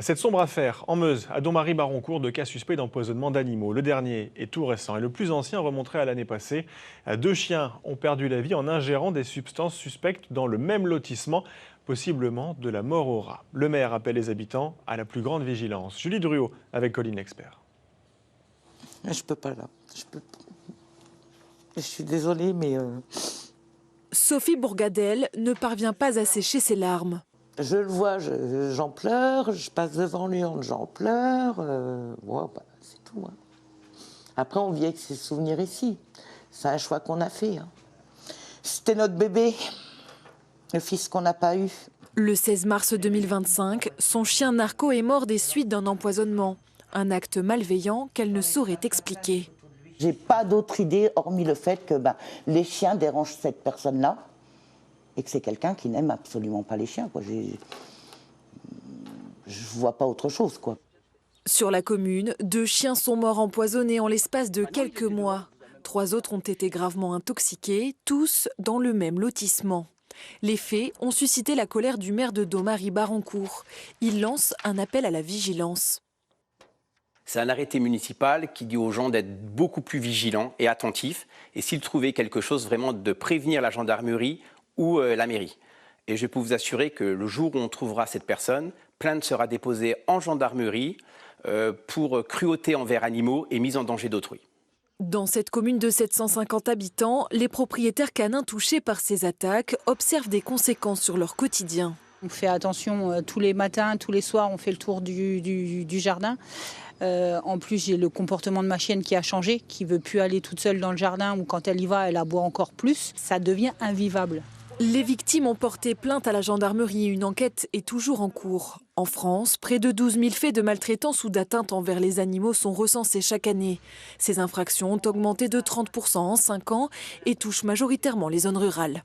Cette sombre affaire en Meuse, à Donmarie-Baroncourt, de cas suspects d'empoisonnement d'animaux. Le dernier est tout récent et le plus ancien remonterait à l'année passée. 2 chiens ont perdu la vie en ingérant des substances suspectes dans le même lotissement, possiblement de la mort au rat. Le maire appelle les habitants à la plus grande vigilance. Julie Druot avec Colline Expert. Je peux pas là, je peux pas. Je suis désolée mais... Sophie Bourgadel ne parvient pas à sécher ses larmes. Je le vois, j'en pleure, je passe devant lui, j'en pleure. C'est tout. Hein. Après, on vit avec ses souvenirs ici. C'est un choix qu'on a fait. Hein. C'était notre bébé, le fils qu'on n'a pas eu. Le 16 mars 2025, son chien Narco est mort des suites d'un empoisonnement. Un acte malveillant qu'elle ne saurait expliquer. J'ai pas d'autre idée, hormis le fait que les chiens dérangent cette personne-là. Et que c'est quelqu'un qui n'aime absolument pas les chiens. Quoi. Je vois pas autre chose. Quoi. Sur la commune, 2 chiens sont morts empoisonnés en l'espace de quelques mois. 3 autres ont été gravement intoxiqués, tous dans le même lotissement. Les faits ont suscité la colère du maire de Donmarie-Baroncourt. Il lance un appel à la vigilance. C'est un arrêté municipal qui dit aux gens d'être beaucoup plus vigilants et attentifs. Et s'ils trouvaient quelque chose, vraiment de prévenir la gendarmerie ou la mairie. Et je peux vous assurer que le jour où on trouvera cette personne, plainte sera déposée en gendarmerie pour cruauté envers animaux et mise en danger d'autrui. Dans cette commune de 750 habitants, les propriétaires canins touchés par ces attaques observent des conséquences sur leur quotidien. On fait attention tous les matins, tous les soirs, on fait le tour du jardin. En plus, j'ai le comportement de ma chienne qui a changé, qui ne veut plus aller toute seule dans le jardin ou quand elle y va, elle aboie encore plus. Ça devient invivable. Les victimes ont porté plainte à la gendarmerie. Une enquête est toujours en cours. En France, près de 12 000 faits de maltraitance ou d'atteinte envers les animaux sont recensés chaque année. Ces infractions ont augmenté de 30% en 5 ans et touchent majoritairement les zones rurales.